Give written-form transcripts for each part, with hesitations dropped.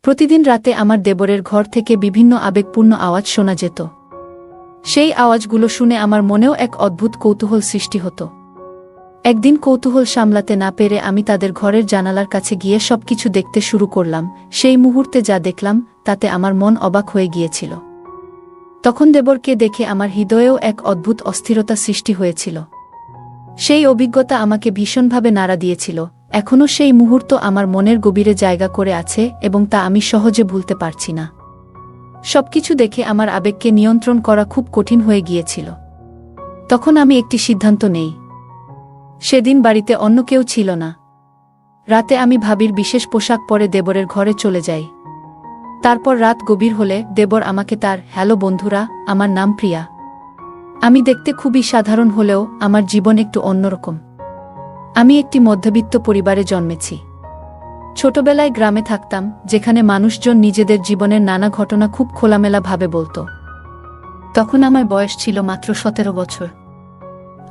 প্রতিদিন রাতে আমার দেবরের ঘর থেকে বিভিন্ন আবেগপূর্ণ আওয়াজ শোনা যেত। সেই আওয়াজগুলো শুনে আমার মনেও এক অদ্ভুত কৌতূহল সৃষ্টি হতো। একদিন কৌতূহল সামলাতে না পেরে আমি তাদের ঘরের জানালার কাছে গিয়ে সবকিছু দেখতে শুরু করলাম। সেই মুহূর্তে যা দেখলাম তাতে আমার মন অবাক হয়ে গিয়েছিল। তখন দেবরকে দেখে আমার হৃদয়েও এক অদ্ভুত অস্থিরতা সৃষ্টি হয়েছিল। সেই অভিজ্ঞতা আমাকে ভীষণভাবে নাড়া দিয়েছিল। এখনও সেই মুহূর্ত আমার মনের গভীরে জায়গা করে আছে এবং তা আমি সহজে ভুলতে পারছি না। সবকিছু দেখে আমার আবেগকে নিয়ন্ত্রণ করা খুব কঠিন হয়ে গিয়েছিল। তখন আমি একটি সিদ্ধান্ত নেই। সেদিন বাড়িতে অন্য কেউ ছিল না। রাতে আমি ভাবির বিশেষ পোশাক পরে দেবরের ঘরে চলে যাই। তারপর রাত গভীর হলে দেবর আমাকে তার হ্যালো বন্ধুরা, আমার নাম প্রিয়া। আমি দেখতে খুবই সাধারণ হলেও আমার জীবন একটু অন্যরকম। আমি একটি মধ্যবিত্ত পরিবারে জন্মেছি। ছোটবেলায় গ্রামে থাকতাম, যেখানে মানুষজন নিজেদের জীবনের নানা ঘটনা খুব খোলামেলাভাবে বলত। তখন আমার বয়স ছিল মাত্র 17 বছর।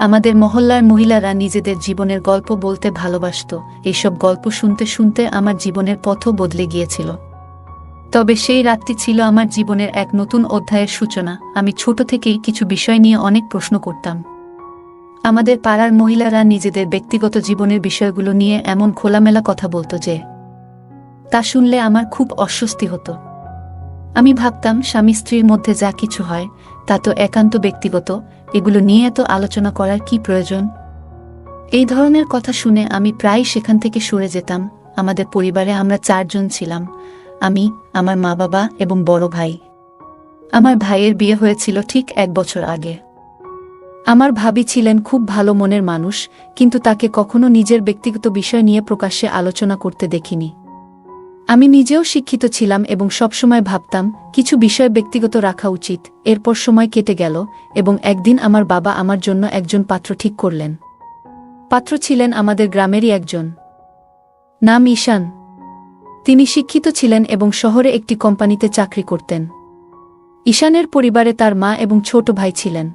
আমাদের মহল্লার মহিলারা নিজেদের জীবনের গল্প বলতে ভালোবাসত। এইসব গল্প শুনতে শুনতে আমার জীবনের পথও বদলে গিয়েছিল। তবে সেই রাতটি ছিল আমার জীবনের এক নতুন অধ্যায়ের সূচনা। আমি ছোট থেকেই কিছু বিষয় নিয়ে অনেক প্রশ্ন করতাম। আমাদের পাড়ার মহিলারা নিজেদের ব্যক্তিগত জীবনের বিষয়গুলো নিয়ে এমন খোলামেলা কথা বলতো যে তা শুনলে আমার খুব অস্বস্তি হতো। আমি ভাবতাম, স্বামী স্ত্রীর মধ্যে যা কিছু হয় তা তো একান্ত ব্যক্তিগত, এগুলো নিয়ে এত আলোচনা করার কি প্রয়োজন? এই ধরনের কথা শুনে আমি প্রায় সেখান থেকে সরে যেতাম। আমাদের পরিবারে আমরা 4 জন ছিলাম, আমি, আমার মা বাবা এবং বড় ভাই। আমার ভাইয়ের বিয়ে হয়েছিল ঠিক 1 বছর আগে। আমার ভাবি ছিলেন খুব ভালো মনের মানুষ, কিন্তু তাকে কখনো নিজের ব্যক্তিগত বিষয় নিয়ে প্রকাশ্যে আলোচনা করতে দেখিনি। আমি নিজেও শিক্ষিত ছিলাম এবং সবসময় ভাবতাম কিছু বিষয় ব্যক্তিগত রাখা উচিত। এরপর সময় কেটে গেল এবং একদিন আমার বাবা আমার জন্য একজন পাত্র ঠিক করলেন। পাত্র ছিলেন আমাদের গ্রামেরই একজন। নাম ঈশান। তিনি শিক্ষিত ছিলেন এবং শহরে একটি কোম্পানিতে চাকরি করতেন। ঈশানের পরিবারে তার মা এবং ছোট ভাই ছিলেন।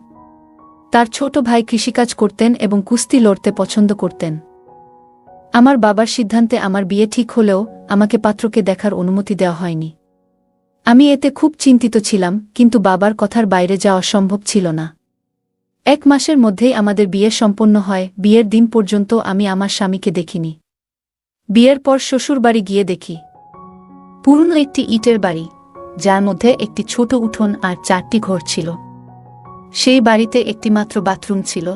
তার ছোট ভাই কৃষিকাজ করতেন এবং কুস্তি লড়তে পছন্দ করতেন। আমার বাবার সিদ্ধান্তে আমার বিয়ে ঠিক হলেও আমাকে পাত্রকে দেখার অনুমতি দেওয়া হয়নি। আমি এতে খুব চিন্তিত ছিলাম, কিন্তু বাবার কথার বাইরে যাওয়া সম্ভব ছিল না। 1 মাসের মধ্যেই আমাদের বিয়ে সম্পন্ন হয়। বিয়ের দিন পর্যন্ত আমি আমার স্বামীকে দেখিনি। বিয়ের পর শ্বশুরবাড়ি গিয়ে দেখি পুরনো একটি ইটের বাড়ি, যার মধ্যে একটি ছোট উঠোন আর 4টি ঘর ছিল। সেই বাড়িতে একটি মাত্র বাথরুম ছিল।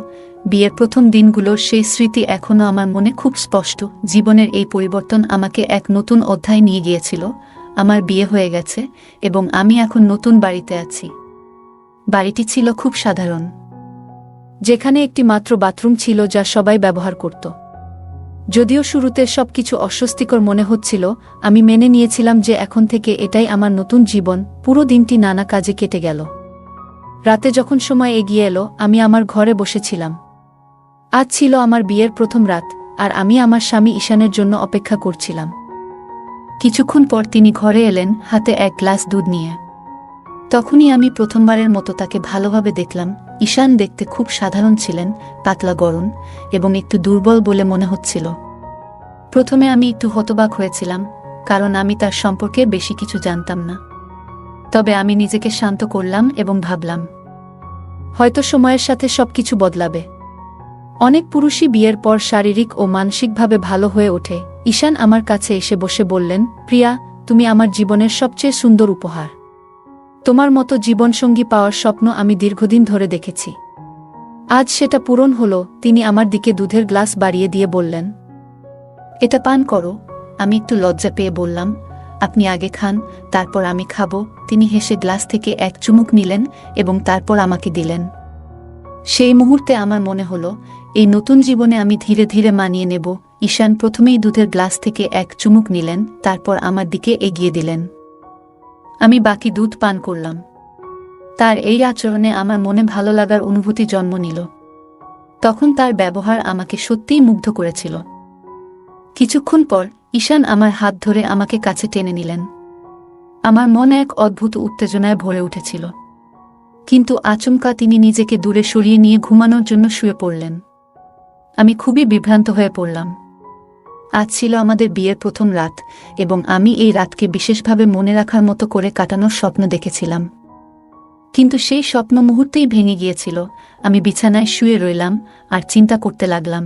বিয়ের প্রথম দিনগুলোর সেই স্মৃতি এখনও আমার মনে খুব স্পষ্ট। জীবনের এই পরিবর্তন আমাকে এক নতুন অধ্যায় নিয়ে গিয়েছিল। আমার বিয়ে হয়ে গেছে এবং আমি এখন নতুন বাড়িতে আছি। বাড়িটি ছিল খুব সাধারণ, যেখানে একটি মাত্র বাথরুম ছিল যা সবাই ব্যবহার করত। যদিও শুরুতে সবকিছু অস্বস্তিকর মনে হচ্ছিল, আমি মেনে নিয়েছিলাম যে এখন থেকে এটাই আমার নতুন জীবন। পুরো দিনটি নানা কাজে কেটে গেল। রাতে যখন সময় এগিয়ে এলো, আমি আমার ঘরে বসেছিলাম। আজ ছিল আমার বিয়ের প্রথম রাত, আর আমি আমার স্বামী ঈশানের জন্য অপেক্ষা করছিলাম। কিছুক্ষণ পর তিনি ঘরে এলেন, হাতে 1 গ্লাস দুধ নিয়ে। তখনই আমি প্রথমবারের মতো তাকে ভালোভাবে দেখলাম। ঈশান দেখতে খুব সাধারণ ছিলেন, পাতলা গড়ন এবং একটু দুর্বল বলে মনে হচ্ছিল। প্রথমে আমি একটু হতবাক হয়েছিলাম, কারণ আমি তার সম্পর্কে বেশি কিছু জানতাম না। তবে আমি নিজেকে শান্ত করলাম এবং ভাবলাম, হয়তো সময়ের সাথে সবকিছু বদলাবে। অনেক পুরুষই বিয়ের পর শারীরিক ও মানসিকভাবে ভালো হয়ে ওঠে। ঈশান আমার কাছে এসে বসে বললেন, প্রিয়া, তুমি আমার জীবনের সবচেয়ে সুন্দর উপহার। তোমার মতো জীবনসঙ্গী পাওয়ার স্বপ্ন আমি দীর্ঘদিন ধরে দেখেছি। আজ সেটা পূরণ হলো। তিনি আমার দিকে দুধের গ্লাস বাড়িয়ে দিয়ে বললেন, এটা পান করো। আমি একটু লজ্জা পেয়ে বললাম, আপনি আগে খান, তারপর আমি খাবো। তিনি হেসে গ্লাস থেকে 1 চুমুক নিলেন এবং তারপর আমাকে দিলেন। সেই মুহূর্তে আমার মনে হলো, এই নতুন জীবনে আমি ধীরে ধীরে মানিয়ে নেব। ঈশান প্রথমেই দুধের গ্লাস থেকে 1 চুমুক নিলেন, তারপর আমার দিকে এগিয়ে দিলেন। আমি বাকি দুধ পান করলাম। তার এই আচরণে আমার মনে ভালো লাগার অনুভূতি জন্ম নিল। তখন তার ব্যবহার আমাকে সত্যিই মুগ্ধ করেছিল। কিছুক্ষণ পর ঈশান আমার হাত ধরে আমাকে কাছে টেনে নিলেন। আমার মনে এক অদ্ভুত উত্তেজনায় ভরে উঠেছিল, কিন্তু আচমকা তিনি নিজেকে দূরে সরিয়ে নিয়ে ঘুমানোর জন্য শুয়ে পড়লেন। আমি খুবই বিভ্রান্ত হয়ে পড়লাম। আজ ছিল আমাদের বিয়ের প্রথম রাত এবং আমি এই রাতকে বিশেষভাবে মনে রাখার মতো করে কাটানোর স্বপ্ন দেখেছিলাম। কিন্তু সেই স্বপ্ন মুহূর্তেই ভেঙে গিয়েছিল। আমি বিছানায় শুয়ে রইলাম আর চিন্তা করতে লাগলাম।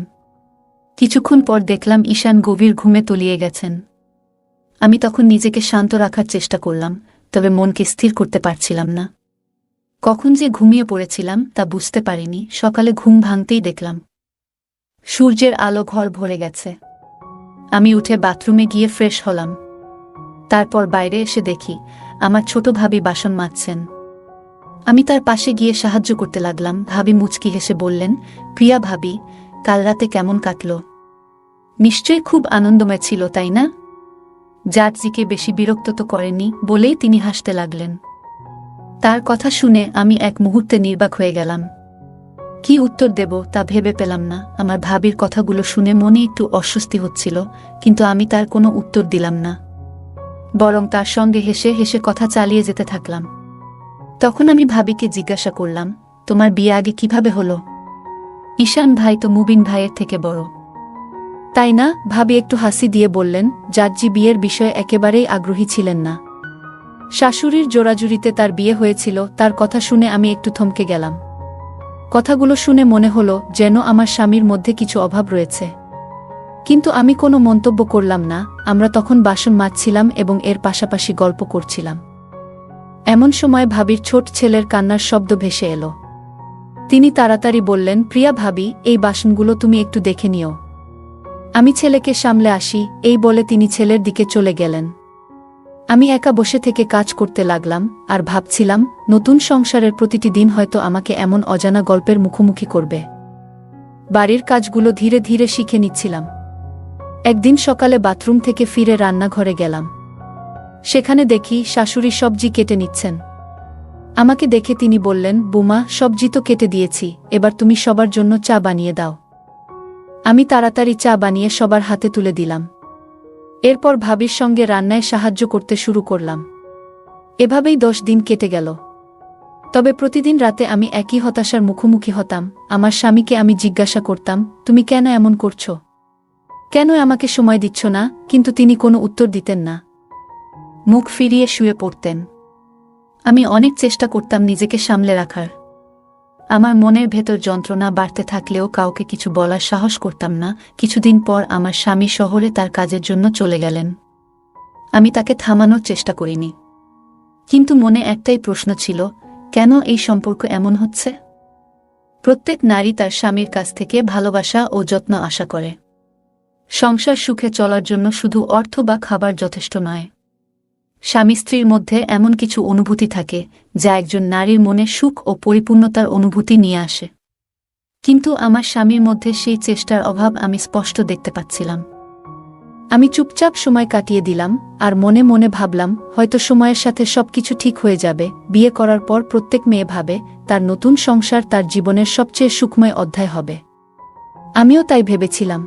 কিছুক্ষণ পর দেখলাম ঈশান গভীর ঘুমে তলিয়ে গেছেন। আমি তখন নিজেকে শান্ত রাখার চেষ্টা করলাম, তবে মনকে স্থির করতে পারছিলাম না। কখন যে ঘুমিয়ে পড়েছিলাম তা বুঝতে পারিনি। সকালে ঘুম ভাঙতেই দেখলাম সূর্যের আলো ঘর ভরে গেছে। আমি উঠে বাথরুমে গিয়ে ফ্রেশ হলাম। তারপর বাইরে এসে দেখি আমার ছোট ভাবি বাসন মাজছেন। আমি তার পাশে গিয়ে সাহায্য করতে লাগলাম। ভাবি মুচকি হেসে বললেন, প্রিয়া ভাবি, কাল রাতে কেমন কাটল? নিশ্চয়ই খুব আনন্দময় ছিল, তাই না? জার্জিকে বেশি বিরক্ত তো করেনি বলেই তিনি হাসতে লাগলেন। তার কথা শুনে আমি এক মুহূর্তে নির্বাক হয়ে গেলাম। কি উত্তর দেব তা ভেবে পেলাম না। আমার ভাবির কথাগুলো শুনে মনে একটু অস্বস্তি হচ্ছিল, কিন্তু আমি তার কোনো উত্তর দিলাম না, বরং তার সঙ্গে হেসে হেসে কথা চালিয়ে যেতে থাকলাম। তখন আমি ভাবিকে জিজ্ঞাসা করলাম, তোমার বিয়ে আগে কিভাবে হলো? ঈশান ভাই তো মুবিন ভাইয়ের থেকে বড়, তাই না? ভাবি একটু হাসি দিয়ে বললেন, জার্জি বিয়ের বিষয়ে একেবারেই আগ্রহী ছিলেন না। শাশুড়ির জোরাজুরিতে তার বিয়ে হয়েছিল। তার কথা শুনে আমি একটু থমকে গেলাম। কথাগুলো শুনে মনে হলো যেন আমার স্বামীর মধ্যে কিছু অভাব রয়েছে, কিন্তু আমি কোনো মন্তব্য করলাম না। আমরা তখন বাসন মাজছিলাম এবং এর পাশাপাশি গল্প করছিলাম। এমন সময় ভাবির ছোট ছেলের কান্নার শব্দ ভেসে এলো। তিনি তাড়াতাড়ি বললেন, প্রিয়া ভাবি, এই বাসনগুলো তুমি একটু দেখে নিও, আমি ছেলেকে সামলে আসি। এই বলে তিনি ছেলের দিকে চলে গেলেন। আমি একা বসে থেকে কাজ করতে লাগলাম আর ভাবছিলাম, নতুন সংসারের প্রতিটি দিন হয়তো আমাকে এমন অজানা গল্পের মুখোমুখি করবে। বাড়ির কাজগুলো ধীরে ধীরে শিখে নিচ্ছিলাম। একদিন সকালে বাথরুম থেকে ফিরে রান্নাঘরে গেলাম। সেখানে দেখি শাশুড়ি সবজি কেটে নিচ্ছেন। আমাকে দেখে তিনি বললেন, বুমা, সবজি তো কেটে দিয়েছি, এবার তুমি সবার জন্য চা বানিয়ে দাও। আমি তাড়াতাড়ি চা বানিয়ে সবার হাতে তুলে দিলাম। এরপর ভাবির সঙ্গে রান্নায় সাহায্য করতে শুরু করলাম। এভাবেই 10 দিন কেটে গেল। তবে প্রতিদিন রাতে আমি একই হতাশার মুখোমুখি হতাম। আমার স্বামীকে আমি জিজ্ঞাসা করতাম, তুমি কেন এমন করছো? কেন আমাকে সময় দিচ্ছ না? কিন্তু তিনি কোনো উত্তর দিতেন না, মুখ ফিরিয়ে শুয়ে পড়তেন। আমি অনেক চেষ্টা করতাম নিজেকে সামলে রাখার। আমার মনের ভেতর যন্ত্রণা বাড়তে থাকলেও কাউকে কিছু বলার সাহস করতাম না। কিছুদিন পর আমার স্বামী শহরে তার কাজের জন্য চলে গেলেন। আমি তাকে থামানোর চেষ্টা করিনি, কিন্তু মনে একটাই প্রশ্ন ছিল, কেন এই সম্পর্ক এমন হচ্ছে? প্রত্যেক নারী তার স্বামীর কাছ থেকে ভালোবাসা ও যত্ন আশা করে। সংসার সুখে চলার জন্য শুধু অর্থ বা খাবার যথেষ্ট নয়। স্বামী স্ত্রীর মধ্যে এমন কিছু অনুভূতি থাকে যা একজন নারীর মনে সুখ ও পরিপূর্ণতার অনুভূতি নিয়ে আসে। কিন্তু আমার স্বামীর মধ্যে সেই চেষ্টার অভাব আমি স্পষ্ট দেখতে পাচ্ছিলাম। আমি চুপচাপ সময় কাটিয়ে দিলাম আর মনে মনে ভাবলাম, হয়তো সময়ের সাথে সবকিছু ঠিক হয়ে যাবে। বিয়ে করার পর প্রত্যেক মেয়ে ভাবে তার নতুন সংসার তার জীবনের সবচেয়ে সুখময় অধ্যায় হবে। আমিও তাই ভেবেছিলাম,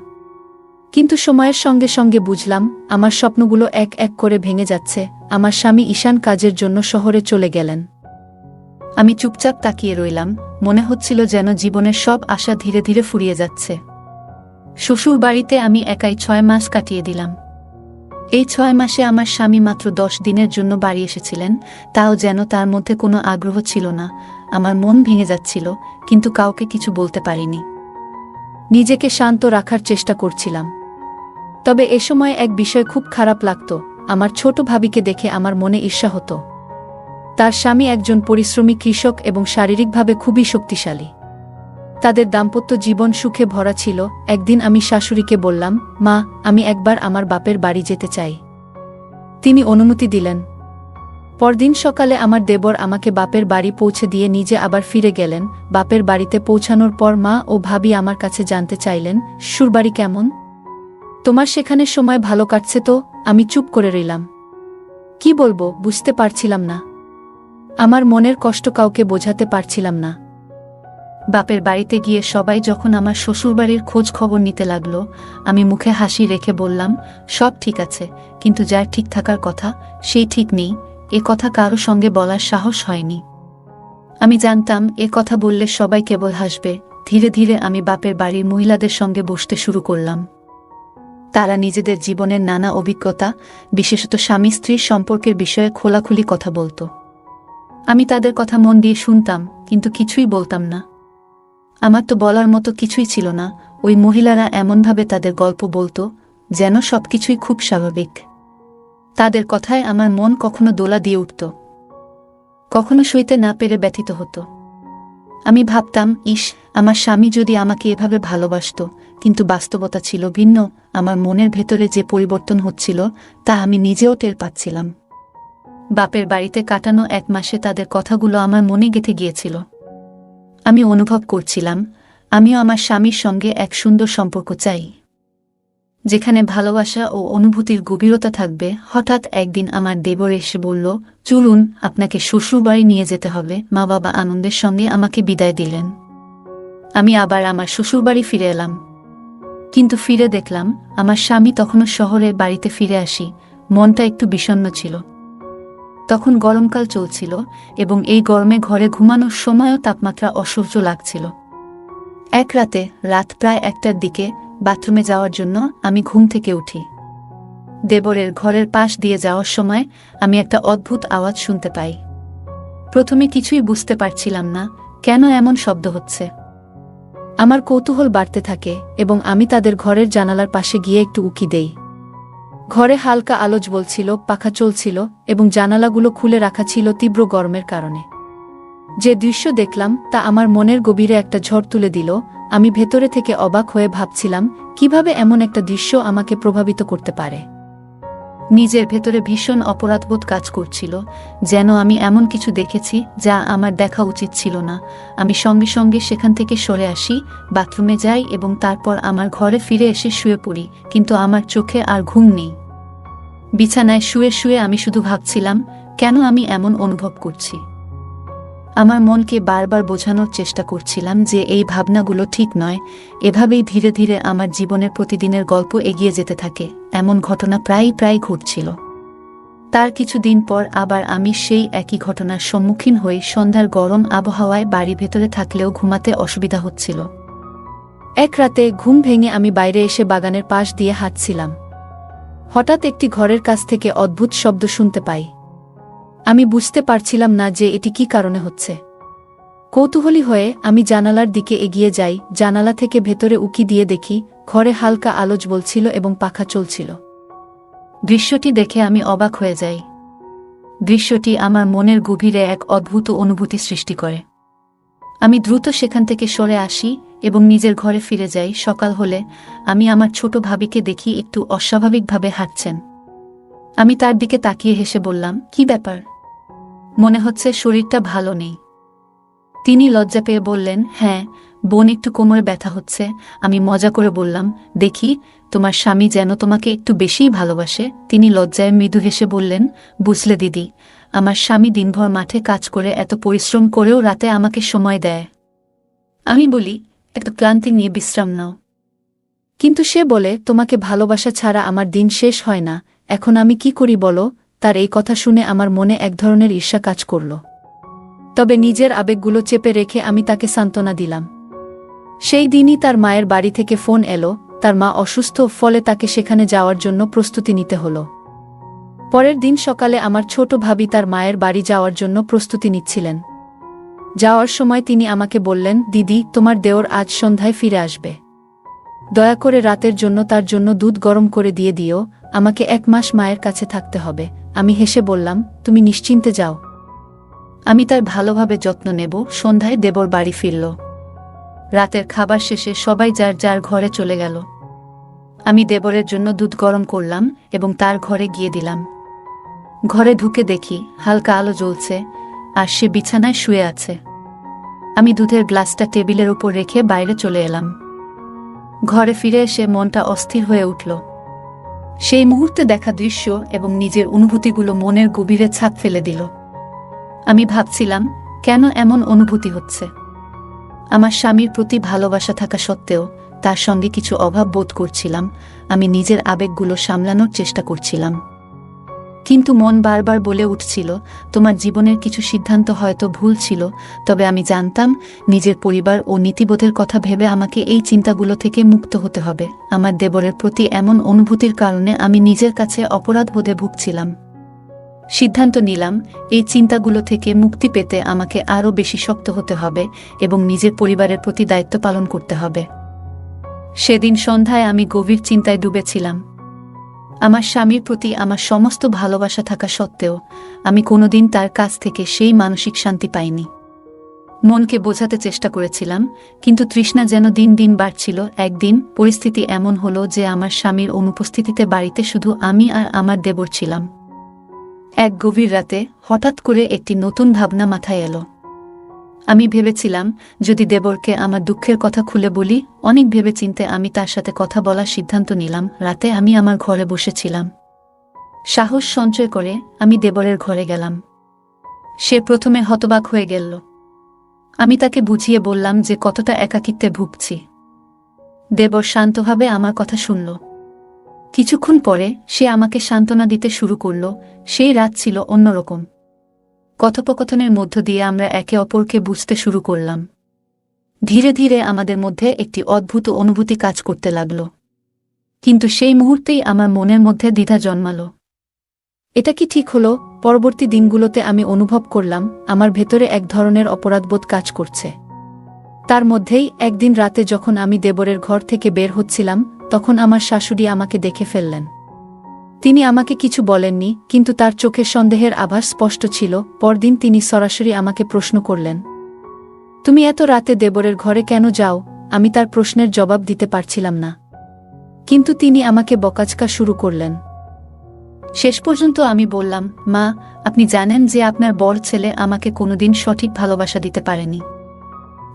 কিন্তু সময়ের সঙ্গে সঙ্গে বুঝলাম আমার স্বপ্নগুলো এক এক করে ভেঙে যাচ্ছে। আমার স্বামী ঈশান কাজের জন্য শহরে চলে গেলেন। আমি চুপচাপ তাকিয়ে রইলাম। মনে হচ্ছিল যেন জীবনের সব আশা ধীরে ধীরে ফুরিয়ে যাচ্ছে। শ্বশুর বাড়িতে আমি একাই 6 মাস কাটিয়ে দিলাম। এই 6 মাসে আমার স্বামী মাত্র 10 দিনের জন্য বাড়ি এসেছিলেন, তাও যেন তার মধ্যে কোনো আগ্রহ ছিল না। আমার মন ভেঙে যাচ্ছিল, কিন্তু কাউকে কিছু বলতে পারিনি। নিজেকে শান্ত রাখার চেষ্টা করছিলাম। তবে এ সময় এক বিষয় খুব খারাপ লাগত। আমার ছোট ভাবিকে দেখে আমার মনে ঈর্ষা হতো। তার স্বামী একজন পরিশ্রমী কৃষক এবং শারীরিকভাবে খুবই শক্তিশালী। তাদের দাম্পত্য জীবন সুখে ভরা ছিল। একদিন আমি শাশুড়িকে বললাম, মা, আমি একবার আমার বাপের বাড়ি যেতে চাই। তিনি অনুমতি দিলেন। পরদিন সকালে আমার দেবর আমাকে বাপের বাড়ি পৌঁছে দিয়ে নিজে আবার ফিরে গেলেন। বাপের বাড়িতে পৌঁছানোর পর মা ও ভাবি আমার কাছে জানতে চাইলেন, শ্বশুরবাড়ি কেমন? তোমার সেখানে সময় ভালো কাটছে তো? আমি চুপ করে রইলাম। কি বলবো বুঝতে পারছিলাম না। আমার মনের কষ্ট কাউকে বোঝাতে পারছিলাম না। বাপের বাড়িতে গিয়ে সবাই যখন আমার শ্বশুরবাড়ির খোঁজ খবর নিতে লাগলো, আমি মুখে হাসি রেখে বললাম, সব ঠিক আছে, কিন্তু যার ঠিক থাকার কথা সেই ঠিক নেই। এ কথা কারো সঙ্গে বলার সাহস হয়নি। আমি জানতাম এ কথা বললে সবাই কেবল হাসবে। ধীরে ধীরে আমি বাপের বাড়ির মহিলাদের সঙ্গে বসতে শুরু করলাম। তারা নিজেদের জীবনের নানা অভিজ্ঞতা, বিশেষত স্বামী স্ত্রীর সম্পর্কের বিষয়ে খোলাখুলি কথা বলত। আমি তাদের কথা মন দিয়ে শুনতাম, কিন্তু কিছুই বলতাম না। আমার তো বলার মতো কিছুই ছিল না। ওই মহিলারা এমনভাবে তাদের গল্প বলতো, যেন সবকিছুই খুব স্বাভাবিক। তাদের কথায় আমার মন কখনো দোলা দিয়ে উঠত, কখনো সইতে না পেরে ব্যথিত হতো। আমি ভাবতাম, ইস, আমার স্বামী যদি আমাকে এভাবে ভালোবাসত। কিন্তু বাস্তবতা ছিল ভিন্ন। আমার মনের ভেতরে যে পরিবর্তন হচ্ছিল, তা আমি নিজেও টের পাচ্ছিলাম। বাপের বাড়িতে কাটানো 1 মাসে তাদের কথাগুলো আমার মনে গেঁথে গিয়েছিল। আমি অনুভব করছিলাম, আমিও আমার স্বামীর সঙ্গে এক সুন্দর সম্পর্ক চাই, যেখানে ভালোবাসা ও অনুভূতির গভীরতা থাকবে। হঠাৎ একদিন আমার দেবর এসে বলল, চলুন, আপনাকে শ্বশুরবাড়ি নিয়ে যেতে হবে। মা বাবা আনন্দের সঙ্গে আমাকে বিদায় দিলেন। আমি আবার আমার শ্বশুরবাড়ি ফিরে এলাম। কিন্তু ফিরে দেখলাম, আমার স্বামী তখনও শহরে। বাড়িতে ফিরে আসি, মনটা একটু বিষণ্ণ ছিল। তখন গরমকাল চলছিল, এবং এই গরমে ঘরে ঘুমানোর সময়ও তাপমাত্রা অসহ্য লাগছিল। এক রাতে, রাত প্রায় 1টার দিকে, বাথরুমে যাওয়ার জন্য আমি ঘুম থেকে উঠি। দেবরের ঘরের পাশ দিয়ে যাওয়ার সময় আমি একটা অদ্ভুত আওয়াজ শুনতে পাই। প্রথমে কিছুই বুঝতে পারছিলাম না, কেন এমন শব্দ হচ্ছে। আমার কৌতূহল বাড়তে থাকে, এবং আমি তাদের ঘরের জানালার পাশে গিয়ে একটু উকি দেই। ঘরে হালকা আলো জ্বলছিল, পাখা চলছিল, এবং জানালাগুলো খুলে রাখা ছিল তীব্র গরমের কারণে। যে দৃশ্য দেখলাম তা আমার মনের গভীরে একটা ঝড় তুলে দিল। আমি ভেতরে থেকে অবাক হয়ে ভাবছিলাম, কিভাবে এমন একটা দৃশ্য আমাকে প্রভাবিত করতে পারে। নিজের ভেতরে ভীষণ অপরাধবোধ কাজ করছিল, যেন আমি এমন কিছু দেখেছি যা আমার দেখা উচিত ছিল না। আমি সঙ্গে সঙ্গে সেখান থেকে সরে আসি, বাথরুমে যাই এবং তারপর আমার ঘরে ফিরে এসে শুয়ে পড়ি। কিন্তু আমার চোখে আর ঘুম নেই। বিছানায় শুয়ে শুয়ে আমি শুধু ভাবছিলাম, কেন আমি এমন অনুভব করছি। আমার মনকে বারবার বোঝানোর চেষ্টা করছিলাম যে এই ভাবনাগুলো ঠিক নয়। এভাবেই ধীরে ধীরে আমার জীবনের প্রতিদিনের গল্প এগিয়ে যেতে থাকে। এমন ঘটনা প্রায় ঘটছিল। তার কিছুদিন পর আবার আমি সেই একই ঘটনার সম্মুখীন হই। সন্ধ্যার গরম আবহাওয়ায় বাড়ি ভেতরে থাকলেও ঘুমাতে অসুবিধা হচ্ছিল। এক রাতে ঘুম ভেঙে আমি বাইরে এসে বাগানের পাশ দিয়ে হাঁটছিলাম। হঠাৎ একটি ঘরের কাছ থেকে অদ্ভুত শব্দ শুনতে পাই। আমি বুঝতে পারছিলাম না যে এটি কী কারণে হচ্ছে। কৌতূহলী হয়ে আমি জানালার দিকে এগিয়ে যাই। জানালা থেকে ভেতরে উকি দিয়ে দেখি, ঘরে হালকা আলো জ্বলছিল এবং পাখা চলছিল। দৃশ্যটি দেখে আমি অবাক হয়ে যাই। দৃশ্যটি আমার মনের গভীরে এক অদ্ভুত অনুভূতি সৃষ্টি করে। আমি দ্রুত সেখান থেকে সরে আসি এবং নিজের ঘরে ফিরে যাই। সকাল হলে আমি আমার ছোট ভাবিকে দেখি একটু অস্বাভাবিকভাবে হাঁটছেন। আমি তার দিকে তাকিয়ে হেসে বললাম, কি ব্যাপার? মনে হচ্ছে শরীরটা ভালো নেই। তিনি লজ্জা পেয়ে বললেন, হ্যাঁ, বোন, একটু কোমরে ব্যথা হচ্ছে। আমি মজা করে বললাম, দেখি, তোমার স্বামী যেন তোমাকে একটু বেশিই ভালোবাসে। তিনি লজ্জায় মৃদু হেসে বললেন, বুঝলে দিদি, আমার স্বামী দিনভর মাঠে কাজ করে এত পরিশ্রম করেও রাতে আমাকে সময় দেয়। আমি বলি, একটা ক্লান্তি নিয়ে বিশ্রাম নাও। কিন্তু সে বলে, তোমাকে ভালোবাসা ছাড়া আমার দিন শেষ হয় না। এখন আমি কি করি বলো? তার এই কথা শুনে আমার মনে এক ধরনের ঈর্ষা কাজ করল। তবে নিজের আবেগগুলো চেপে রেখে আমি তাকে সান্ত্বনা দিলাম। সেই দিনই তার মায়ের বাড়ি থেকে ফোন এলো। তার মা অসুস্থ, ফলে তাকে সেখানে যাওয়ার জন্য প্রস্তুতি নিতে হলো। পরের দিন সকালে আমার ছোট ভাবি তার মায়ের বাড়ি যাওয়ার জন্য প্রস্তুতি নিচ্ছিলেন। যাওয়ার সময় তিনি আমাকে বললেন, দিদি, তোমার দেওর আজ সন্ধ্যায় ফিরে আসবে। দয়া করে রাতের জন্য তার জন্য দুধ গরম করে দিয়ে দিও। আমাকে 1 মাস মায়ের কাছে থাকতে হবে। আমি হেসে বললাম, তুমি নিশ্চিন্তে যাও, আমি তার ভালোভাবে যত্ন নেব। সন্ধ্যায় দেবর বাড়ি ফিরল। রাতের খাবার শেষে সবাই যার যার ঘরে চলে গেল। আমি দেবরের জন্য দুধ গরম করলাম এবং তার ঘরে গিয়ে দিলাম। ঘরে ঢুকে দেখি হালকা আলো জ্বলছে, আর সে বিছানায় শুয়ে আছে। আমি দুধের গ্লাসটা টেবিলের উপর রেখে বাইরে চলে এলাম। ঘরে ফিরে এসে মনটা অস্থির হয়ে উঠল। সেই মুহূর্তে দেখা দৃশ্য এবং নিজের অনুভূতিগুলো মনের গভীরে ছাপ ফেলে দিল। আমি ভাবছিলাম, কেন এমন অনুভূতি হচ্ছে। আমার স্বামীর প্রতি ভালোবাসা থাকা সত্ত্বেও তার সঙ্গে কিছু অভাব বোধ করছিলাম। আমি নিজের আবেগগুলো সামলানোর চেষ্টা করছিলাম, কিন্তু মন বারবার বলে উঠছিল, তোমার জীবনের কিছু সিদ্ধান্ত হয়তো ভুল ছিল। তবে আমি জানতাম, নিজের পরিবার ও নীতিবোধের কথা ভেবে আমাকে এই চিন্তাগুলো থেকে মুক্ত হতে হবে। আমার দেবরের প্রতি এমন অনুভূতির কারণে আমি নিজের কাছে অপরাধবোধে ভুগছিলাম। সিদ্ধান্ত নিলাম, এই চিন্তাগুলো থেকে মুক্তি পেতে আমাকে আরও বেশি শক্ত হতে হবে এবং নিজের পরিবারের প্রতি দায়িত্ব পালন করতে হবে। সেদিন সন্ধ্যায় আমি গভীর চিন্তায় ডুবেছিলাম। আমার স্বামীর প্রতি আমার সমস্ত ভালোবাসা থাকা সত্ত্বেও আমি কোনোদিন তার কাছ থেকে সেই মানসিক শান্তি পাইনি। মনকে বোঝাতে চেষ্টা করেছিলাম, কিন্তু তৃষ্ণা যেন দিন দিন বাড়ছিল। একদিন পরিস্থিতি এমন হলো যে আমার স্বামীর অনুপস্থিতিতে বাড়িতে শুধু আমি আর আমার দেবর ছিলাম। এক গভীর রাতে হঠাৎ করে একটি নতুন ভাবনা মাথায় এলো। আমি ভেবেছিলাম, যদি দেবরকে আমার দুঃখের কথা খুলে বলি। অনেক ভেবেচিন্তে আমি তার সাথে কথা বলার সিদ্ধান্ত নিলাম। রাতে আমি আমার ঘরে বসেছিলাম। সাহস সঞ্চয় করে আমি দেবরের ঘরে গেলাম। সে প্রথমে হতবাক হয়ে গেল। আমি তাকে বুঝিয়ে বললাম যে কতটা একাকিত্বে ভুগছি। দেবর শান্তভাবে আমার কথা শুনল। কিছুক্ষণ পরে সে আমাকে সান্ত্বনা দিতে শুরু করল। সেই রাত ছিল অন্যরকম। কথোপকথনের মধ্য দিয়ে আমরা একে অপরকে বুঝতে শুরু করলাম। ধীরে ধীরে আমাদের মধ্যে একটি অদ্ভুত অনুভূতি কাজ করতে লাগল। কিন্তু সেই মুহূর্তেই আমার মনের মধ্যে দ্বিধা জন্মালো। এটা কি ঠিক হলো? পরবর্তী দিনগুলোতে আমি অনুভব করলাম, আমার ভেতরে এক ধরনের অপরাধবোধ কাজ করছে। তার মধ্যেই একদিন রাতে যখন আমি দেবরের ঘর থেকে বের হচ্ছিলাম, তখন আমার শাশুড়ি আমাকে দেখে ফেললেন। তিনি আমাকে কিছু বলেননি, কিন্তু তার চোখের সন্দেহের আভাস স্পষ্ট ছিল। পরদিন তিনি সরাসরি আমাকে প্রশ্ন করলেন, তুমি এত রাতে দেবরের ঘরে কেন যাও? আমি তার প্রশ্নের জবাব দিতে পারছিলাম না, কিন্তু তিনি আমাকে বকাঝকা শুরু করলেন। শেষ পর্যন্ত আমি বললাম, মা, আপনি জানেন যে আপনার বড় ছেলে আমাকে কোনোদিন সঠিক ভালোবাসা দিতে পারেনি।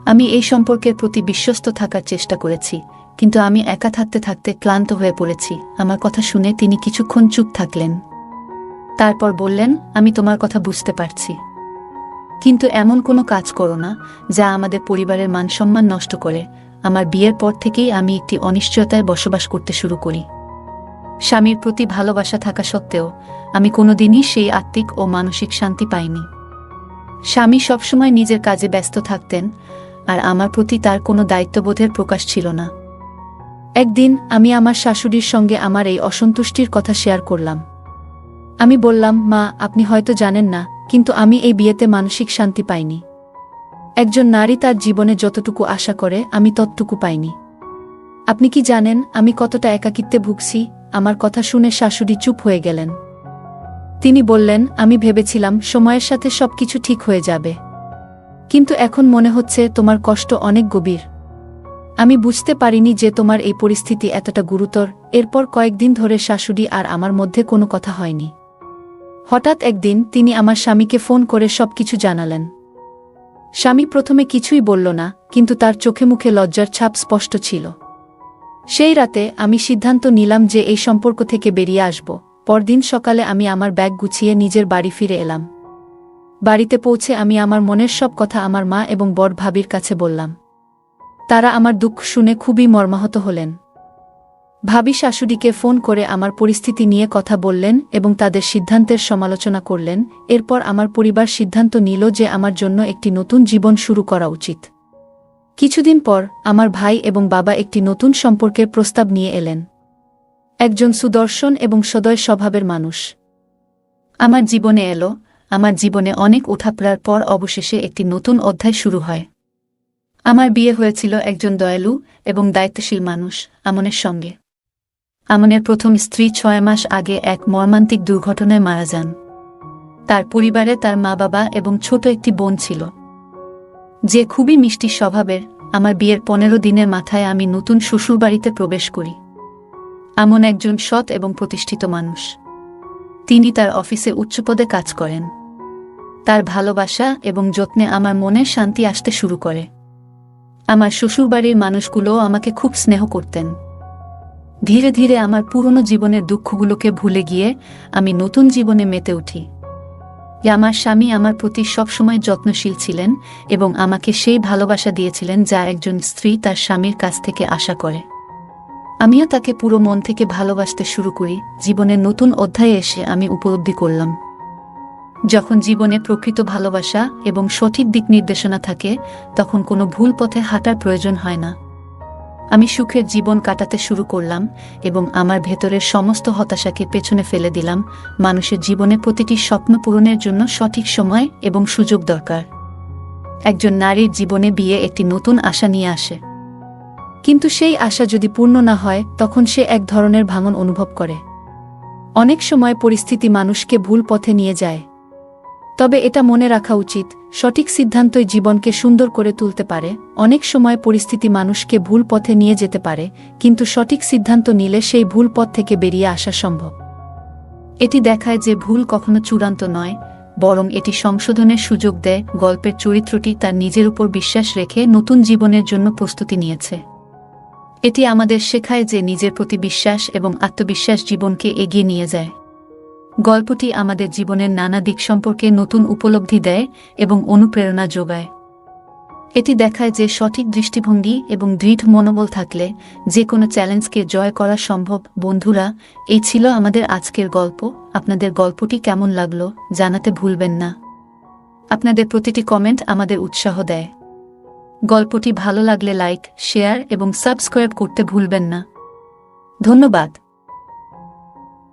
আমি এই সম্পর্কের প্রতি বিশ্বস্ত থাকার চেষ্টা করেছি, কিন্তু আমি একা থাকতে থাকতে ক্লান্ত হয়ে পড়েছি। আমার কথা শুনে তিনি কিছুক্ষণ চুপ থাকলেন। তারপর বললেন, আমি তোমার কথা বুঝতে পারছি, কিন্তু এমন কোনো কাজ করো না যা আমাদের পরিবারের মানসম্মান নষ্ট করে। আমার বিয়ের পর থেকেই আমি একটি অনিশ্চয়তায় বসবাস করতে শুরু করি। স্বামীর প্রতি ভালোবাসা থাকা সত্ত্বেও আমি কোনোদিনই সেই আত্মিক ও মানসিক শান্তি পাইনি। স্বামী সবসময় নিজের কাজে ব্যস্ত থাকতেন, আর আমার প্রতি তার কোনো দায়িত্ববোধের প্রকাশ ছিল না। একদিন আমি আমার শাশুড়ির সঙ্গে আমার এই অসন্তুষ্টির কথা শেয়ার করলাম। আমি বললাম, মা, আপনি হয়তো জানেন না, কিন্তু আমি এই বিয়েতে মানসিক শান্তি পাইনি। একজন নারী তার জীবনে যতটুকু আশা করে আমি ততটুকু পাইনি। আপনি কি জানেন আমি কতটা একাকিত্বে ভুগছি? আমার কথা শুনে শাশুড়ি চুপ হয়ে গেলেন। তিনি বললেন, আমি ভেবেছিলাম সময়ের সাথে সবকিছু ঠিক হয়ে যাবে, কিন্তু এখন মনে হচ্ছে তোমার কষ্ট অনেক গভীর। আমি বুঝতে পারিনি যে তোমার এই পরিস্থিতি এতটা গুরুতর। এরপর কয়েকদিন ধরে শাশুড়ি আর আমার মধ্যে কোনো কথা হয়নি। হঠাৎ একদিন তিনি আমার স্বামীকে ফোন করে সবকিছু জানালেন। স্বামী প্রথমে কিছুই বলল না, কিন্তু তার চোখে মুখে লজ্জার ছাপ স্পষ্ট ছিল। সেই রাতে আমি সিদ্ধান্ত নিলাম যে এই সম্পর্ক থেকে বেরিয়ে আসব। পরদিন সকালে আমি আমার ব্যাগ গুছিয়ে নিজের বাড়ি ফিরে এলাম। বাড়িতে পৌঁছে আমি আমার মনের সব কথা আমার মা এবং বড় ভাবির কাছে বললাম। তারা আমার দুঃখ শুনে খুবই মর্মাহত হলেন। ভাবি শাশুড়িকে ফোন করে আমার পরিস্থিতি নিয়ে কথা বললেন এবং তাদের সিদ্ধান্তের সমালোচনা করলেন। এরপর আমার পরিবার সিদ্ধান্ত নিল যে আমার জন্য একটি নতুন জীবন শুরু করা উচিত। কিছুদিন পর আমার ভাই এবং বাবা একটি নতুন সম্পর্কের প্রস্তাব নিয়ে এলেন। একজন সুদর্শন এবং সদয় স্বভাবের মানুষ আমার জীবনে এলো। আমার জীবনে অনেক ওঠাপড়ার পর অবশেষে একটি নতুন অধ্যায় শুরু হয়। আমার বিয়ে হয়েছিল একজন দয়ালু এবং দায়িত্বশীল মানুষ, আমনের সঙ্গে। আমনের প্রথম স্ত্রী 6 মাস আগে এক মর্মান্তিক দুর্ঘটনায় মারা যান। তার পরিবারে তার মা বাবা এবং ছোট একটি বোন ছিল, যে খুবই মিষ্টি স্বভাবের। আমার বিয়ের 15 দিনের মাথায় আমি নতুন শ্বশুরবাড়িতে প্রবেশ করি। আমন একজন সৎ এবং প্রতিষ্ঠিত মানুষ। তিনি তার অফিসে উচ্চপদে কাজ করেন। তার ভালোবাসা এবং যত্নে আমার মনে শান্তি আসতে শুরু করে। আমার শ্বশুরবাড়ির মানুষগুলোও আমাকে খুব স্নেহ করতেন। ধীরে ধীরে আমার পুরনো জীবনের দুঃখগুলোকে ভুলে গিয়ে আমি নতুন জীবনে মেতে উঠি। আমার স্বামী আমার প্রতি সবসময় যত্নশীল ছিলেন এবং আমাকে সেই ভালোবাসা দিয়েছিলেন যা একজন স্ত্রী তার স্বামীর কাছ থেকে আশা করে। আমিও তাকে পুরো মন থেকে ভালোবাসতে শুরু করি। জীবনের নতুন অধ্যায়ে এসে আমি উপলব্ধি করলাম, যখন জীবনে প্রকৃত ভালোবাসা এবং সঠিক দিক নির্দেশনা থাকে, তখন কোনো ভুল পথে হাঁটার প্রয়োজন হয় না। আমি সুখের জীবন কাটাতে শুরু করলাম এবং আমার ভেতরের সমস্ত হতাশাকে পেছনে ফেলে দিলাম। মানুষের জীবনে প্রতিটি স্বপ্ন পূরণের জন্য সঠিক সময় এবং সুযোগ দরকার। একজন নারীর জীবনে বিয়ে একটি নতুন আশা নিয়ে আসে, কিন্তু সেই আশা যদি পূর্ণ না হয়, তখন সে এক ধরনের ভাঙন অনুভব করে। অনেক সময় পরিস্থিতি মানুষকে ভুল পথে নিয়ে যায়, তবে এটা মনে রাখা উচিত, সঠিক সিদ্ধান্তই জীবনকে সুন্দর করে তুলতে পারে। অনেক সময় পরিস্থিতি মানুষকে ভুল পথে নিয়ে যেতে পারে, কিন্তু সঠিক সিদ্ধান্ত নিলে সেই ভুল পথ থেকে বেরিয়ে আসা সম্ভব। এটি দেখায় যে ভুল কখনো চূড়ান্ত নয়, বরং এটি সংশোধনের সুযোগ দেয়। গল্পের চরিত্রটি তার নিজের উপর বিশ্বাস রেখে নতুন জীবনের জন্য প্রস্তুতি নিয়েছে। এটি আমাদের শেখায় যে নিজের প্রতি বিশ্বাস এবং আত্মবিশ্বাস জীবনকে এগিয়ে নিয়ে যায়। গল্পটি আমাদের জীবনের নানা দিক সম্পর্কে নতুন উপলব্ধি দেয় এবং অনুপ্রেরণা যোগায়। এটি দেখায় যে সঠিক দৃষ্টিভঙ্গি এবং দৃঢ় মনোবল থাকলে যে কোনো চ্যালেঞ্জকে জয় করা সম্ভব। বন্ধুরা, এই ছিল আমাদের আজকের গল্প। আপনাদের গল্পটি কেমন লাগলো জানাতে ভুলবেন না। আপনাদের প্রতিটি কমেন্ট আমাদের উৎসাহ দেয়। গল্পটি ভালো লাগলে লাইক, শেয়ার এবং সাবস্ক্রাইব করতে ভুলবেন না। ধন্যবাদ।